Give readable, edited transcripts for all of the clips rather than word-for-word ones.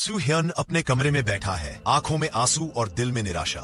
सुह्यन अपने कमरे में बैठा है, आंखों में आंसू और दिल में निराशा।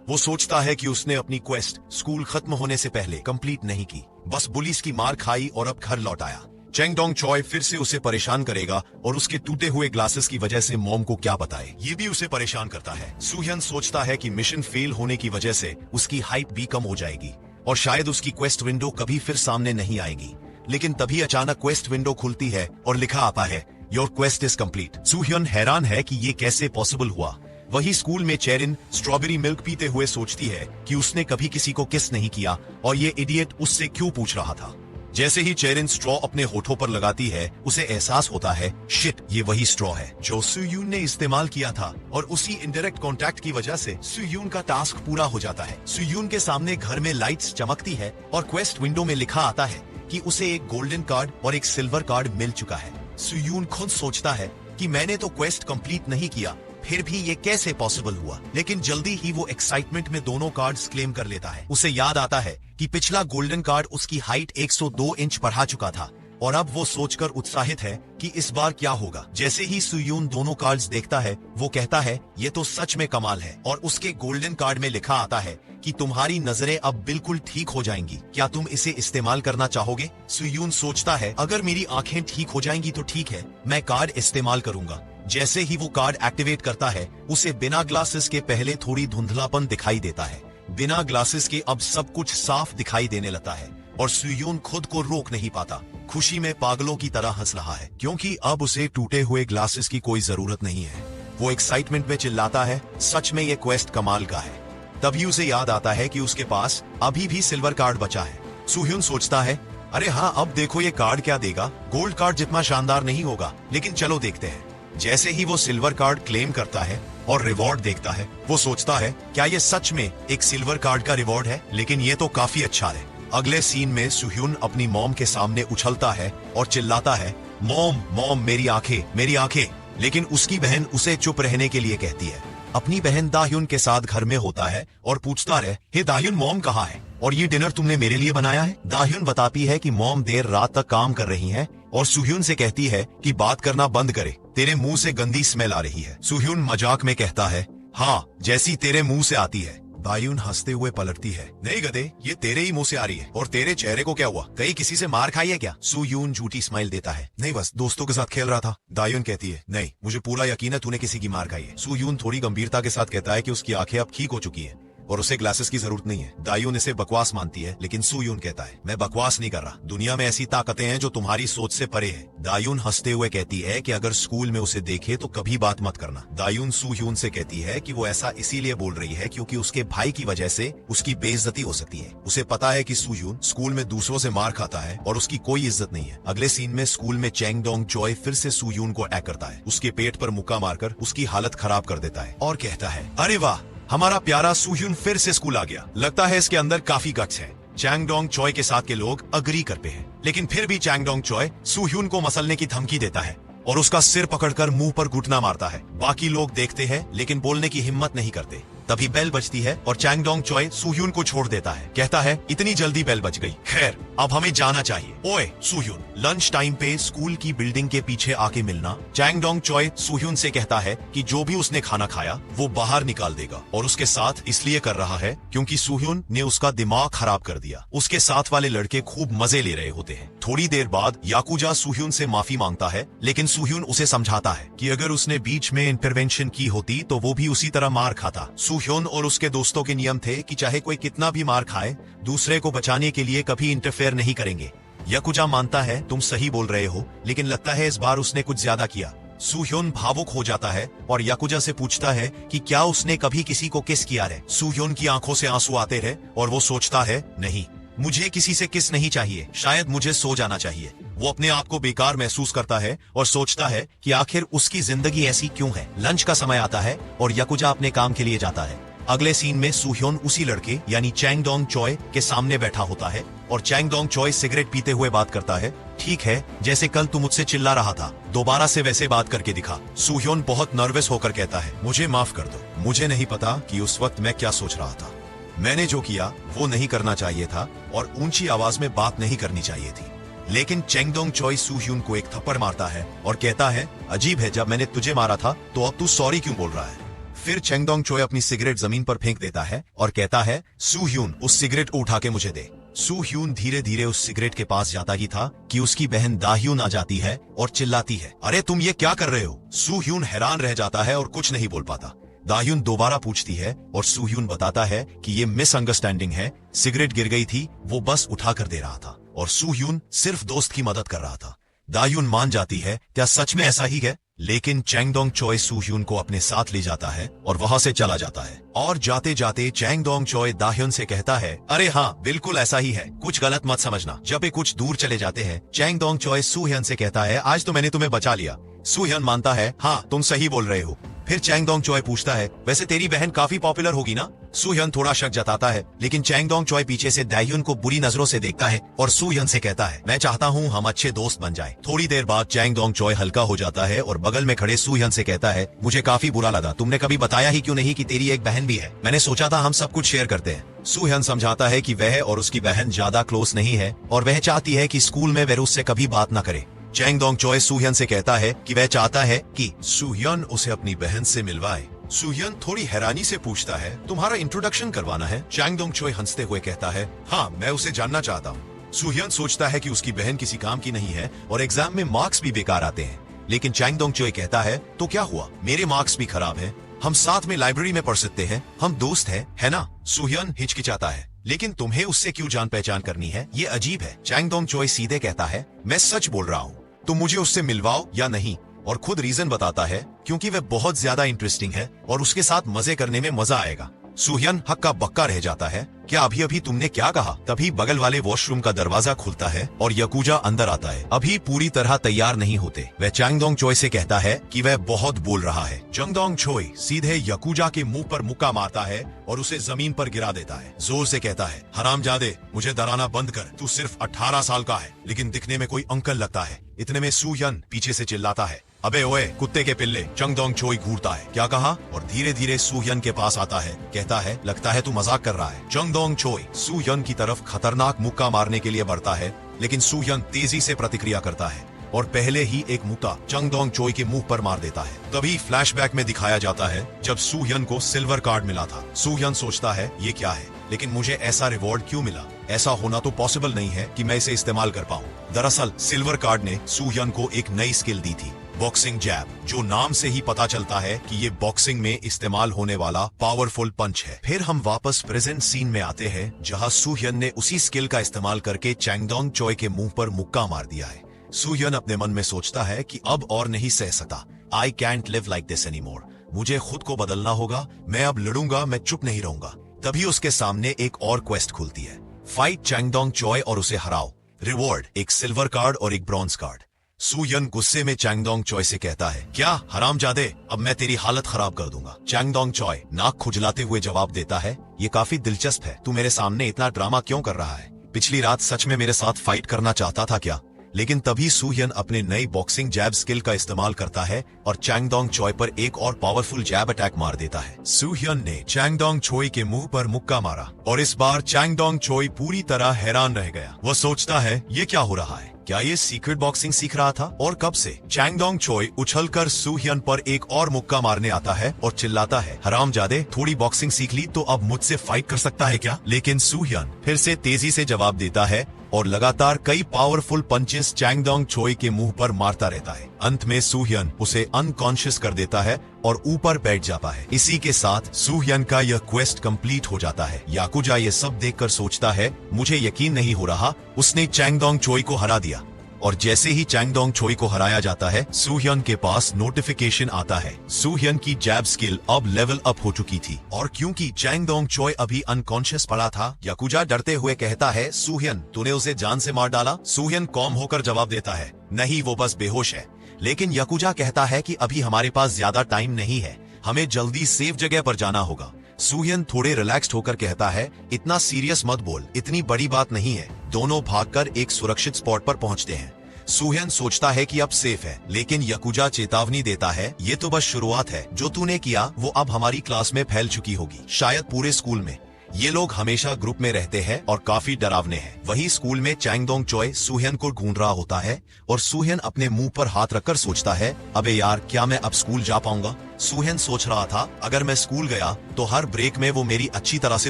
वो सोचता है कि उसने अपनी क्वेस्ट स्कूल खत्म होने से पहले कंप्लीट नहीं की, बस पुलिस की मार खाई और अब घर लौट आया। चैंग डोंग चॉय फिर से उसे परेशान करेगा और उसके टूटे हुए ग्लासेस की वजह से मॉम को क्या बताए, ये भी उसे परेशान करता है। सुह्यन सोचता है कि मिशन फेल होने की वजह से उसकी हाइप भी कम हो जाएगी और शायद उसकी क्वेस्ट विंडो कभी फिर सामने नहीं आएगी। लेकिन तभी अचानक क्वेस्ट विंडो खुलती है और लिखा आता है, योर क्वेस्ट इज कंप्लीट। सुह्यन हैरान है कि ये कैसे पॉसिबल हुआ। वही स्कूल में चेरिन स्ट्रॉबेरी मिल्क पीते हुए सोचती है कि उसने कभी किसी को किस नहीं किया और ये इडियट उससे क्यों पूछ रहा था। जैसे ही चेरिन स्ट्रॉ अपने होठों पर लगाती है, उसे एहसास होता है, शिट, ये वही स्ट्रॉ है जो सुयून ने इस्तेमाल किया था और उसी इनडायरेक्ट कांटेक्ट की वजह से सुयून का टास्क पूरा हो जाता है। सुयून के सामने घर में लाइट्स चमकती है और क्वेस्ट विंडो में लिखा आता है कि उसे एक गोल्डन कार्ड और एक सिल्वर कार्ड मिल चुका है। सुयून खुद सोचता है कि मैंने तो क्वेस्ट कंप्लीट नहीं किया, फिर भी ये कैसे पॉसिबल हुआ। लेकिन जल्दी ही वो एक्साइटमेंट में दोनों कार्ड्स क्लेम कर लेता है। उसे याद आता है कि पिछला गोल्डन कार्ड उसकी हाइट 102 इंच बढ़ा चुका था और अब वो सोचकर उत्साहित है कि इस बार क्या होगा। जैसे ही सुयून दोनों कार्ड्स देखता है, वो कहता है, ये तो सच में कमाल है। और उसके गोल्डन कार्ड में लिखा आता है कि तुम्हारी नजरें अब बिल्कुल ठीक हो जाएंगी, क्या तुम इसे इस्तेमाल करना चाहोगे। सुयून सोचता है, अगर मेरी आंखें ठीक हो जाएंगी तो ठीक है, मैं कार्ड इस्तेमाल करूंगा। जैसे ही वो कार्ड एक्टिवेट करता है, उसे बिना ग्लासेस के पहले थोड़ी धुंधलापन दिखाई देता है। बिना ग्लासेस के अब सब कुछ साफ दिखाई देने लगता है और सुयून खुद को रोक नहीं पाता। खुशी में पागलों की तरह हंस रहा है क्योंकि अब उसे टूटे हुए ग्लासेस की कोई जरूरत नहीं है। वो एक्साइटमेंट में चिल्लाता है, सच में ये क्वेस्ट कमाल का है। तभी उसे याद आता है कि उसके पास अभी भी सिल्वर कार्ड बचा है। सुह्यन सोचता है, अरे हाँ, अब देखो ये कार्ड क्या देगा। गोल्ड कार्ड जितना शानदार नहीं होगा, लेकिन चलो देखते हैं। जैसे ही वो सिल्वर कार्ड क्लेम करता है और रिवॉर्ड देखता है, वो सोचता है, क्या ये सच में एक सिल्वर कार्ड का रिवॉर्ड है, लेकिन ये तो काफी अच्छा है। अगले सीन में सुह्यन अपनी मॉम के सामने उछलता है और चिल्लाता है, मॉम मॉम, मेरी आंखें, मेरी आंखें। लेकिन उसकी बहन उसे चुप रहने के लिए कहती है। अपनी बहन दाह्युन के साथ घर में होता है और पूछता है, हे दाह्युन, मॉम कहाँ है और ये डिनर तुमने मेरे लिए बनाया है। दाह्युन बताती है कि मॉम देर रात तक काम कर रही हैं और सुह्यन से कहती है कि बात करना बंद करे, तेरे मुंह से गंदी स्मेल आ रही है। सुह्यन मजाक में कहता है, हाँ, जैसी तेरे मुंह से आती है। दाह्युन हंसते हुए पलटती है, नहीं गधे, ये तेरे ही मुंह से आ रही है। और तेरे चेहरे को क्या हुआ, कहीं किसी से मार खाई है क्या। सुह्यन झूठी स्माइल देता है, नहीं, बस दोस्तों के साथ खेल रहा था। दाह्युन कहती है, नहीं, मुझे पूरा यकीन है तूने किसी की मार खाई है। सुह्यन थोड़ी गंभीरता के साथ कहता है कि उसकी आंखें अब ठीक हो चुकी है और उसे ग्लासेस की जरूरत नहीं है। दाह्युन इसे बकवास मानती है, लेकिन सुह्यन कहता है, मैं बकवास नहीं कर रहा, दुनिया में ऐसी ताकतें हैं जो तुम्हारी सोच से परे है। दाह्युन हंसते हुए कहती है कि अगर स्कूल में उसे देखे तो कभी बात मत करना। दाह्युन सुह्यन से कहती है कि वो ऐसा इसीलिए बोल रही है क्योंकि उसके भाई की वजह से उसकी बेइज्जती हो सकती है। उसे पता है कि सुह्यन स्कूल में दूसरों से मार खाता है और उसकी कोई इज्जत नहीं है। अगले सीन में स्कूल में चैंग डोंग चॉय फिर से सुह्यन को अटैक करता है, उसके पेट पर मुक्का मारकर उसकी हालत खराब कर देता है और कहता है, अरे वाह, हमारा प्यारा सुह्यन फिर से स्कूल आ गया, लगता है इसके अंदर काफी गट्स है। चैंग डोंग चॉय के साथ के लोग अग्री करते हैं, लेकिन फिर भी चैंग डोंग चॉय सुह्यन को मसलने की धमकी देता है और उसका सिर पकड़कर मुंह पर घुटना मारता है। बाकी लोग देखते हैं लेकिन बोलने की हिम्मत नहीं करते। तभी बेल बजती है और चैंग डोंग चॉय सुह्यन को छोड़ देता है, कहता है, इतनी जल्दी बेल बज गई, खैर अब हमें जाना चाहिए। ओए सुह्यन, लंच टाइम पे स्कूल की बिल्डिंग के पीछे आके मिलना। चैंग डोंग चॉय सुह्यन से कहता है कि जो भी उसने खाना खाया वो बाहर निकाल देगा और उसके साथ इसलिए कर रहा है क्योंकि सुह्यन ने उसका दिमाग खराब कर दिया। उसके साथ वाले लड़के खूब मजे ले रहे होते हैं। थोड़ी देर बाद याकुजा सुह्यन से माफी मांगता है, लेकिन सुह्यन उसे समझाता है कि अगर उसने बीच में इंटरवेंशन की होती तो वो भी उसी तरह मार खाता। सुह्यन और उसके दोस्तों के नियम थे कि चाहे कोई कितना भी मार खाए, दूसरे को बचाने के लिए कभी इंटरफेयर नहीं करेंगे। याकुजा मानता है, तुम सही बोल रहे हो, लेकिन लगता है इस बार उसने कुछ ज्यादा किया। सुह्यन भावुक हो जाता है और याकुजा से पूछता है कि क्या उसने कभी किसी को किस किया है। सुह्यन की आंखों से आंसू आते रहे और वो सोचता है, नहीं, मुझे किसी से किस नहीं चाहिए, शायद मुझे सो जाना चाहिए। वो अपने आप को बेकार महसूस करता है और सोचता है कि आखिर उसकी जिंदगी ऐसी क्यों है। लंच का समय आता है और याकुजा अपने काम के लिए जाता है। अगले सीन में सुह्यन उसी लड़के यानी चैंग डोंग चॉय के सामने बैठा होता है और चैंग डोंग चॉय सिगरेट पीते हुए बात करता है, ठीक है, जैसे कल तू मुझसे चिल्ला रहा था, दोबारा से वैसे बात करके दिखा। सुह्यन बहुत नर्वस होकर कहता है, मुझे माफ कर दो, मुझे नहीं पता कि उस वक्त मैं क्या सोच रहा था। मैंने जो किया वो नहीं करना चाहिए था और ऊंची आवाज में बात नहीं करनी चाहिए थी। लेकिन चेंगडोंग चोय सूह्यून को एक थप्पड़ मारता है और कहता है, अजीब है, जब मैंने तुझे मारा था तो अब तू सॉरी क्यों बोल रहा है। फिर चेंगडोंग चोय अपनी सिगरेट जमीन पर फेंक देता है और कहता है, सूह्यून उस सिगरेट को उठा के मुझे दे। सूह्यून धीरे धीरे उस सिगरेट के पास जाता ही था कि उसकी बहन दाह्यून आ जाती है और चिल्लाती है, अरे तुम ये क्या कर रहे हो। सूह्यून हैरान रह जाता है और कुछ नहीं बोल पाता। दाह्यून दोबारा पूछती है और सूह्यून बताता है कि ये मिसअंडरस्टैंडिंग है, सिगरेट गिर गई थी, वो बस उठा कर दे रहा था और सूह्यून सिर्फ दोस्त की मदद कर रहा था। दाह्यून मान जाती है, क्या सच में ऐसा ही है। लेकिन चेंगडोंग चोय सूह्यून को अपने साथ ले जाता है और वहां से चला जाता है। और जाते जाते चेंगडोंग चोय दाह्यून से कहता है, अरे हाँ बिल्कुल ऐसा ही है, कुछ गलत मत समझना। जब ये कुछ दूर चले जाते हैं, चेंगडोंग चोय सूह्यून से कहता है, आज तो मैंने तुम्हें बचा लिया। सूह्यून मानता है, हाँ तुम सही बोल रहे हो। फिर चेंगडोंग चोय पूछता है, वैसे तेरी बहन काफी पॉपुलर होगी ना। सूह्यून थोड़ा शक जताता है, लेकिन चेंगडोंग चोय पीछे से दाह्यून को बुरी नजरों से देखता है और सूह्यून से कहता है, मैं चाहता हूँ हम अच्छे दोस्त बन जाएं। थोड़ी देर बाद चेंगडोंग चोय हल्का हो जाता है और बगल में खड़े सूह्यून से कहता है, मुझे काफी बुरा लगा, तुमने कभी बताया ही क्यों नहीं कि तेरी एक बहन भी है। मैंने सोचा था हम सब कुछ शेयर करते हैं। सूह्यून समझाता है कि वह और उसकी बहन ज्यादा क्लोज नहीं है और वह चाहती है कि स्कूल में वह उससे कभी बात न करे। चेंगडोंग चोय सूह्यून से कहता है कि वह चाहता है कि सूह्यून उसे अपनी बहन से मिलवाए। सूह्यून थोड़ी हैरानी से पूछता है, तुम्हारा इंट्रोडक्शन करवाना है। चेंगडोंग चोय हंसते हुए कहता है, हाँ मैं उसे जानना चाहता हूँ। सूह्यून सोचता है कि उसकी बहन किसी काम की नहीं है और एग्जाम में मार्क्स भी बेकार आते हैं। लेकिन चेंगडोंग चोय कहता है, तो क्या हुआ, मेरे मार्क्स भी खराब हैं, हम साथ में लाइब्रेरी में पढ़ सकते हैं, हम दोस्त हैं, है ना। सूह्यून हिचकिचाता है, लेकिन तुम्हें उससे क्यों जान पहचान करनी है, ये अजीब है। चेंगडोंग चोय सीधे कहता है, मैं सच बोल रहा हूँ, तुम मुझे उससे मिलवाओ या नहीं। और खुद रीजन बताता है, क्योंकि वह बहुत ज्यादा इंटरेस्टिंग है और उसके साथ मजे करने में मजा आएगा। सूह्यून हक्का बक्का रह जाता है, क्या अभी अभी तुमने क्या कहा। तभी बगल वाले वॉशरूम का दरवाजा खुलता है और याकुजा अंदर आता है। अभी पूरी तरह तैयार नहीं होते। वह चेंगडोंग चोय से कहता है कि वह बहुत बोल रहा है। चेंगडोंग चोय सीधे याकुजा के मुंह पर मुक्का मारता है और उसे जमीन पर गिरा देता है। जोर से कहता है, हरामजादे, मुझे डराना बंद कर, तू सिर्फ 18 साल का है लेकिन दिखने में कोई अंकल लगता है। इतने में सूह्यून पीछे से चिल्लाता है, अबे ओए कुत्ते के पिल्ले। चेंगडोंग चोय घूरता है, क्या कहा, और धीरे धीरे सूह्यून के पास आता है। कहता है, लगता है तू मजाक कर रहा है। चेंगडोंग चोय सूह्यून की तरफ खतरनाक मुक्का मारने के लिए बढ़ता है, लेकिन सूह्यून तेजी से प्रतिक्रिया करता है और पहले ही एक मुक्का चेंगडोंग चोय के मुंह पर मार देता है। तभी फ्लैशबैक में दिखाया जाता है जब सूह्यून को सिल्वर कार्ड मिला था। सूह्यून सोचता है, ये क्या है, लेकिन मुझे ऐसा रिवॉर्ड क्यों मिला, ऐसा होना तो पॉसिबल नहीं है कि मैं इसे इस्तेमाल कर पाऊं। दरअसल सिल्वर कार्ड ने सूह्यून को एक नई स्किल दी थी, बॉक्सिंग जैब, जो नाम से ही पता चलता है कि ये बॉक्सिंग में इस्तेमाल होने वाला पावरफुल पंच है। फिर हम वापस प्रेजेंट सीन में आते हैं जहां सूह्यून ने उसी स्किल का इस्तेमाल करके चेंगडोंग चोय के मुंह पर मुक्का मार दिया है। सूह्यून अपने मन में सोचता है कि अब और नहीं सह सकता, I can't live like this anymore, मुझे खुद को बदलना होगा, मैं अब लड़ूंगा, मैं चुप नहीं रहूंगा। तभी उसके सामने एक और क्वेस्ट खुलती है, फाइट चेंगडोंग चोय और उसे हराओ। रिवॉर्ड, एक सिल्वर कार्ड और एक ब्रॉन्ज कार्ड। सूह्यून गुस्से में चेंगडोंग चोय से कहता है, क्या हरामजादे, अब मैं तेरी हालत खराब कर दूंगा। चेंगडोंग चोय नाक खुजलाते हुए जवाब देता है, ये काफी दिलचस्प है, तू मेरे सामने इतना ड्रामा क्यों कर रहा है, पिछली रात सच में मेरे साथ फाइट करना चाहता था क्या। लेकिन तभी सूह्यून अपने नई बॉक्सिंग जैब स्किल का इस्तेमाल करता है और चेंगडोंग चोय पर एक और पावरफुल जैब अटैक मार देता है। सूह्यून ने चेंगडोंग चोय के मुंह पर मुक्का मारा और इस बार चेंगडोंग चोय पूरी तरह हैरान रह गया। वह सोचता है, ये क्या हो रहा है, क्या ये सीक्रेट बॉक्सिंग सीख रहा था और कब से। चेंगडोंग चोय उछलकर सूह्यून पर एक और मुक्का मारने आता है और चिल्लाता है, हरामजादे, थोड़ी बॉक्सिंग सीख ली तो अब मुझसे फाइट कर सकता है क्या। लेकिन सूह्यून फिर से तेजी से जवाब देता है और लगातार कई पावरफुल पंचेस चेंगडोंग चोय के मुंह पर मारता रहता है। अंत में सूह्यून उसे अनकॉन्शियस कर देता है और ऊपर बैठ जाता है। इसी के साथ सूह्यून का यह क्वेस्ट कंप्लीट हो जाता है। याकुजा ये सब देखकर सोचता है, मुझे यकीन नहीं हो रहा, उसने चेंगडोंग चोय को हरा दिया। और जैसे ही चेंगडोंग चोय को हराया जाता है, सूह्यून के पास नोटिफिकेशन आता है, सूह्यून की जैब स्किल अब लेवल अप हो चुकी थी। और क्योंकि चेंगडोंग चोय अभी अनकॉन्शियस पड़ा था, याकुजा डरते हुए कहता है, सूह्यून, तूने उसे जान से मार डाला। सूह्यून कॉम होकर जवाब देता है, नहीं, वो बस बेहोश है। लेकिन याकुजा कहता है कि अभी हमारे पास ज्यादा टाइम नहीं है, हमें जल्दी सेफ जगह पर जाना होगा। सूह्यून थोड़े रिलैक्स्ड होकर कहता है, इतना सीरियस मत बोल, इतनी बड़ी बात नहीं है। दोनों भागकर एक सुरक्षित स्पॉट पर पहुंचते हैं। सूह्यून सोचता है कि अब सेफ है, लेकिन याकुजा चेतावनी देता है, ये तो बस शुरुआत है, जो तूने किया वो अब हमारी क्लास में फैल चुकी होगी, शायद पूरे स्कूल में। ये लोग हमेशा ग्रुप में रहते हैं और काफी डरावने हैं। वही स्कूल में चैंगडोंग चॉय सूह्यन को ढूंढ रहा होता है और सूह्यन अपने मुंह पर हाथ रखकर सोचता है, अबे यार क्या मैं अब स्कूल जा पाऊंगा। सूह्यन सोच रहा था अगर मैं स्कूल गया तो हर ब्रेक में वो मेरी अच्छी तरह से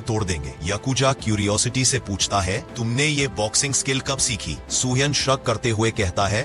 तोड़ देंगे। याकुजा क्यूरियोसिटी से पूछता है, तुमने ये बॉक्सिंग स्किल कब सीखी? सूह्यन शक करते हुए कहता है,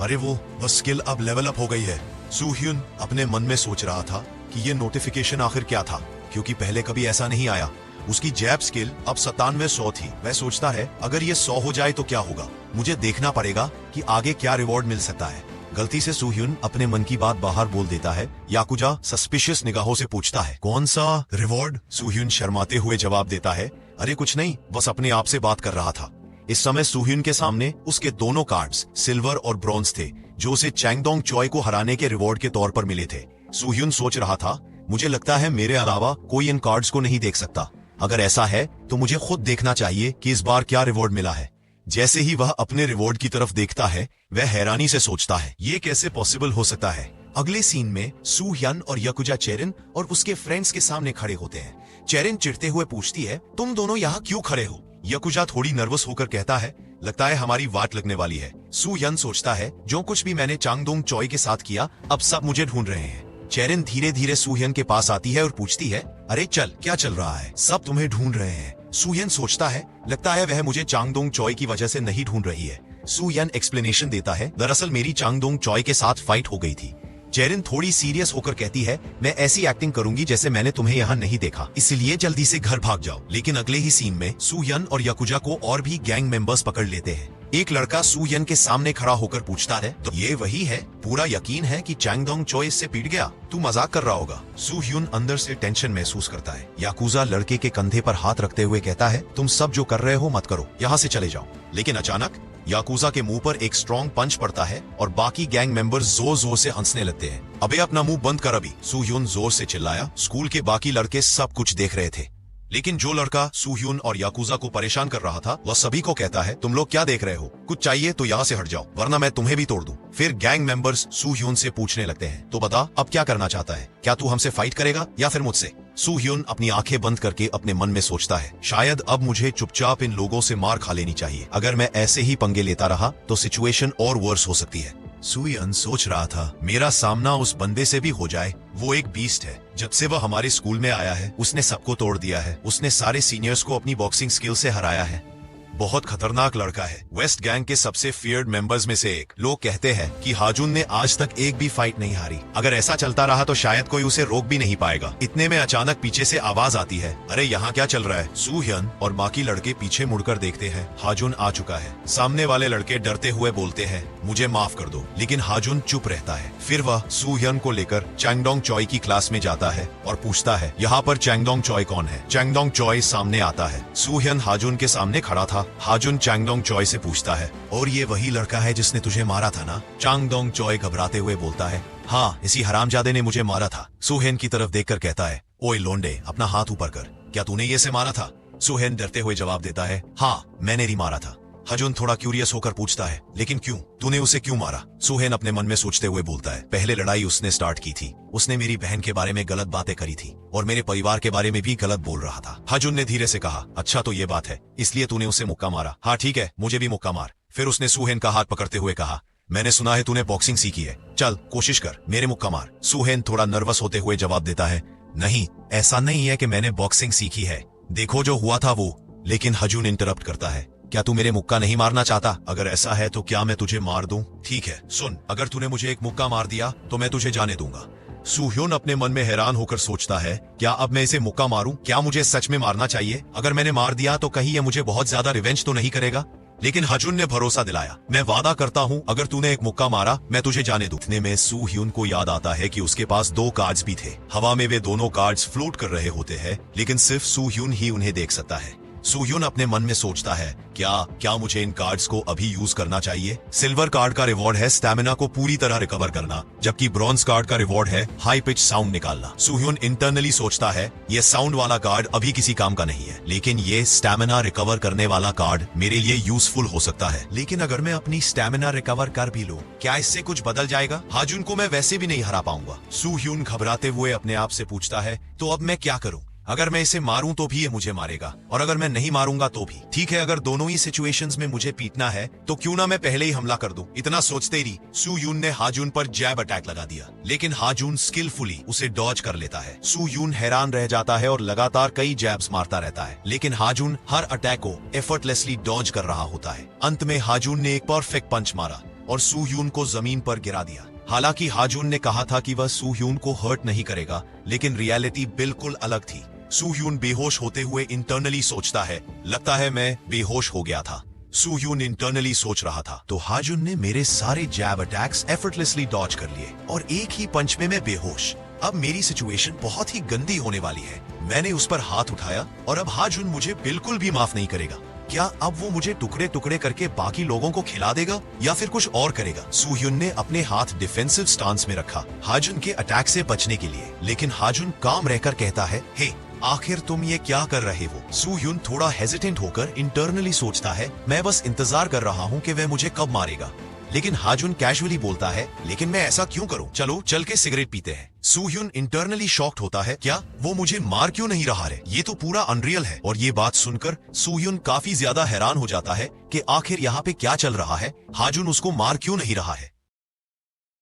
अरे वो स्किल अब लेवल अप हो गई है। सूह्यन अपने मन में सोच रहा था कि ये नोटिफिकेशन आखिर क्या था, क्योंकि पहले कभी ऐसा नहीं आया। उसकी जैब स्किल अब 9700 थी। वह सोचता है अगर ये 100 हो जाए तो क्या होगा, मुझे देखना पड़ेगा कि आगे क्या रिवॉर्ड मिल सकता है। गलती से सूह्यन अपने मन की बात बाहर बोल देता है। याकुजा सस्पिशियस निगाहों से पूछता है, कौन सा रिवॉर्ड? सूह्यन शर्माते हुए जवाब देता है, अरे कुछ नहीं, बस अपने आप से बात कर रहा था। इस समय सूह्यन के सामने उसके दोनों कार्ड्स सिल्वर और ब्रॉन्ज थे, जो उसे चैंगडोंग चॉय को हराने के रिवॉर्ड के तौर पर मिले थे। सूह्यन सोच रहा था, मुझे लगता है मेरे अलावा कोई इन कार्ड्स को नहीं देख सकता। अगर ऐसा है तो मुझे खुद देखना चाहिए कि इस बार क्या रिवॉर्ड मिला है। जैसे ही वह अपने रिवॉर्ड की तरफ देखता है, वह हैरानी से सोचता है, ये कैसे पॉसिबल हो सकता है। अगले सीन में सूह्यन और याकुजा चेरिन और उसके फ्रेंड्स के सामने खड़े होते हैं। चेरिन चिढ़ते हुए पूछती है, तुम दोनों यहाँ क्यों खड़े हो? याकुजा थोड़ी नर्वस होकर कहता है, लगता है हमारी वाट लगने वाली है। सूह्यन सोचता है, जो कुछ भी मैंने चांगडोंग चॉय के साथ किया, अब सब मुझे ढूंढ रहे हैं। चेरिन धीरे धीरे सूह्यन के पास आती है और पूछती है, अरे चल, क्या चल रहा है? सब तुम्हें ढूंढ रहे हैं। सूह्यन सोचता है, लगता है वह मुझे चांगडोंग चॉय की वजह से नहीं ढूंढ रही है। सूह्यन एक्सप्लेनेशन देता है, दरअसल मेरी चांगडोंग चॉय के साथ फाइट हो गई थी। चेरिन थोड़ी सीरियस होकर कहती है, मैं ऐसी एक्टिंग करूंगी जैसे मैंने तुम्हें यहाँ नहीं देखा, इसलिए जल्दी से घर भाग जाओ। लेकिन अगले ही सीन में सूह्यन और याकुजा को और भी गैंग मेंबर्स पकड़ लेते हैं। एक लड़का सूह्यन के सामने खड़ा होकर पूछता है, तो ये वही है? पूरा यकीन है कि चैंगडोंग चॉय इससे पीट गया? तू मजाक कर रहा होगा। सूह्यन अंदर से टेंशन महसूस करता है। याकुजा लड़के के कंधे पर हाथ रखते हुए कहता है, तुम सब जो कर रहे हो मत करो, यहाँ से चले जाओ। लेकिन अचानक याकुजा के मुंह पर एक स्ट्रॉन्ग पंच पड़ता है और बाकी गैंग मेंबर्स जोर जोर से हंसने लगते हैं। अबे अपना मुंह बंद कर अभी, सूह्यन जोर से चिल्लाया। स्कूल के बाकी लड़के सब कुछ देख रहे थे, लेकिन जो लड़का सूह्यन और याकुजा को परेशान कर रहा था, वह सभी को कहता है, तुम लोग क्या देख रहे हो? कुछ चाहिए तो यहाँ से हट जाओ, वरना मैं तुम्हें भी तोड़ दूं। फिर गैंग मेंबर्स सूह्यन से पूछने लगते हैं, तो बता अब क्या करना चाहता है? क्या तू हमसे फाइट करेगा या फिर मुझसे? सूह्यन अपनी आंखें बंद करके अपने मन में सोचता है, शायद अब मुझे चुपचाप इन लोगों से मार खा लेनी चाहिए। अगर मैं ऐसे ही पंगे लेता रहा तो सिचुएशन और वर्स हो सकती है। सूह्यन सोच रहा था, मेरा सामना उस बंदे से भी हो जाए। वो एक बीस्ट है। जब से वह हमारे स्कूल में आया है, उसने सबको तोड़ दिया है। उसने सारे सीनियर्स को अपनी बॉक्सिंग स्किल से हराया है। बहुत खतरनाक लड़का है। वेस्ट गैंग के सबसे फियर्ड मेंबर्स में से एक। लोग कहते हैं कि हाजुन ने आज तक एक भी फाइट नहीं हारी। अगर ऐसा चलता रहा तो शायद कोई उसे रोक भी नहीं पाएगा। इतने में अचानक पीछे से आवाज आती है, अरे यहाँ क्या चल रहा है? सूह्यन और बाकी लड़के पीछे मुड़कर देखते हैं, हाजुन आ चुका है। सामने वाले लड़के डरते हुए बोलते हैं, मुझे माफ कर दो, लेकिन हाजुन चुप रहता है। फिर वह सूह्यन को लेकर चैंगडोंग चॉय की क्लास में जाता है और पूछता है, यहाँ पर चैंगडोंग चॉय कौन है? चैंगडोंग चॉय सामने आता है। सूह्यन हाजुन के सामने खड़ा था। हाजुन चैंगडोंग चॉय से पूछता है, और ये वही लड़का है जिसने तुझे मारा था ना? चैंगडोंग चॉय घबराते हुए बोलता है, हाँ, इसी हरामजादे ने मुझे मारा था। सूह्यन की तरफ देखकर कहता है, ओए लोंडे, अपना हाथ ऊपर कर, क्या तूने ये से मारा था? सूह्यन डरते हुए जवाब देता है, हाँ, मैंने ही मारा था। हाजुन थोड़ा क्यूरियस होकर पूछता है, लेकिन क्यों? तूने उसे क्यों मारा? सूह्यन अपने मन में सोचते हुए बोलता है, पहले लड़ाई उसने स्टार्ट की थी। उसने मेरी बहन के बारे में गलत बातें करी थी और मेरे परिवार के बारे में भी गलत बोल रहा था। हाजुन ने धीरे से कहा, अच्छा तो ये बात है, इसलिए तूने उसे मुक्का मारा? हाँ ठीक है, मुझे भी मुक्का मार। फिर उसने सूह्यन का हाथ पकड़ते हुए कहा, मैंने सुना है तूने बॉक्सिंग सीखी है, चल कोशिश कर, मेरे मुक्का मार। सूह्यन थोड़ा नर्वस होते हुए जवाब देता है, नहीं, ऐसा नहीं है कि मैंने बॉक्सिंग सीखी है, देखो जो हुआ था वो। लेकिन हाजुन इंटरप्ट करता है, क्या तू मेरे मुक्का नहीं मारना चाहता? अगर ऐसा है तो क्या मैं तुझे मार दूं? ठीक है, सुन, अगर तूने मुझे एक मुक्का मार दिया तो मैं तुझे जाने दूंगा। सूह्यन अपने मन में हैरान होकर सोचता है, क्या अब मैं इसे मुक्का मारूं? क्या मुझे सच में मारना चाहिए? अगर मैंने मार दिया तो कहीं ये मुझे बहुत ज्यादा रिवेंज तो नहीं करेगा? लेकिन हाजुन ने भरोसा दिलाया, मैं वादा करता हूँ, अगर तूने एक मुक्का मारा मैं तुझे जाने दूं। इतने में सूह्यन को याद आता है कि उसके पास 2 कार्ड्स भी थे। हवा में वे दोनों कार्ड्स फ्लोट कर रहे होते हैं, लेकिन सिर्फ सूह्यन ही उन्हें देख सकता है। सूह्यन अपने मन में सोचता है, क्या मुझे इन कार्ड्स को अभी यूज करना चाहिए? सिल्वर कार्ड का रिवॉर्ड है स्टैमिना को पूरी तरह रिकवर करना, जबकि ब्रॉन्ज कार्ड का रिवॉर्ड है हाई पिच साउंड निकालना। सूह्यन इंटरनली सोचता है, ये साउंड वाला कार्ड अभी किसी काम का नहीं है, लेकिन ये स्टैमिना रिकवर करने वाला कार्ड मेरे लिए यूजफुल हो सकता है। लेकिन अगर मैं अपनी स्टैमिना रिकवर कर भी लूं, क्या इससे कुछ बदल जाएगा? हाजुन को मैं वैसे भी नहीं हरा पाऊंगा। सूह्यन घबराते हुए अपने आप से पूछता है, तो अब मैं क्या करूं? अगर मैं इसे मारूं तो भी ये मुझे मारेगा, और अगर मैं नहीं मारूंगा तो भी। ठीक है, अगर दोनों ही सिचुएशंस में मुझे पीटना है तो क्यों ना मैं पहले ही हमला कर दूं। इतना सोचते ही सू यून ने हाजुन पर जैब अटैक लगा दिया, लेकिन हाजुन स्किलफुली उसे डॉज कर लेता है। सू यून हैरान रह जाता है और लगातार कई जैब्स मारता रहता है, लेकिन हाजुन हर अटैक को एफर्टलेसली डॉज कर रहा होता है। अंत में हाजुन ने एक परफेक्ट पंच मारा और सू यून को जमीन पर गिरा दिया। हालांकि हाजुन ने कहा था कि वह सू यून को हर्ट नहीं करेगा, लेकिन रियलिटी बिल्कुल अलग थी। सू यून बेहोश होते हुए इंटरनली सोचता है, लगता है मैं बेहोश हो गया था। सू यून इंटरनली सोच रहा था, तो हाजुन ने मेरे सारे जैब अटैक्स एफर्टलेसली डॉज कर लिए और एक ही पंच में मैं बेहोश। अब मेरी सिचुएशन बहुत ही गंदी होने वाली है। मैंने उस पर हाथ उठाया और अब हाजुन मुझे बिल्कुल भी माफ नहीं करेगा। क्या अब वो मुझे टुकड़े टुकड़े करके बाकी लोगों को खिला देगा या फिर कुछ और करेगा? सू यून ने अपने हाथ डिफेंसिव स्टांस में रखा हाजुन के अटैक से बचने के लिए, लेकिन हाजुन काम रहकर कहता है, हे आखिर तुम ये क्या कर रहे हो? सू यून थोड़ा हेजिटेंट होकर इंटरनली सोचता है, मैं बस इंतजार कर रहा हूँ कि वह मुझे कब मारेगा। लेकिन हाजुन कैजुअली बोलता है, लेकिन मैं ऐसा क्यों करूं? चलो चल के सिगरेट पीते हैं। सू यून इंटरनली शॉक्ड होता है, क्या वो मुझे मार क्यों नहीं रहा है? ये तो पूरा अनरियल है। और ये बात सुनकर सू यून काफी ज्यादा हैरान हो जाता है कि आखिर यहाँ पे क्या चल रहा है, हाजुन उसको मार क्यों नहीं रहा है।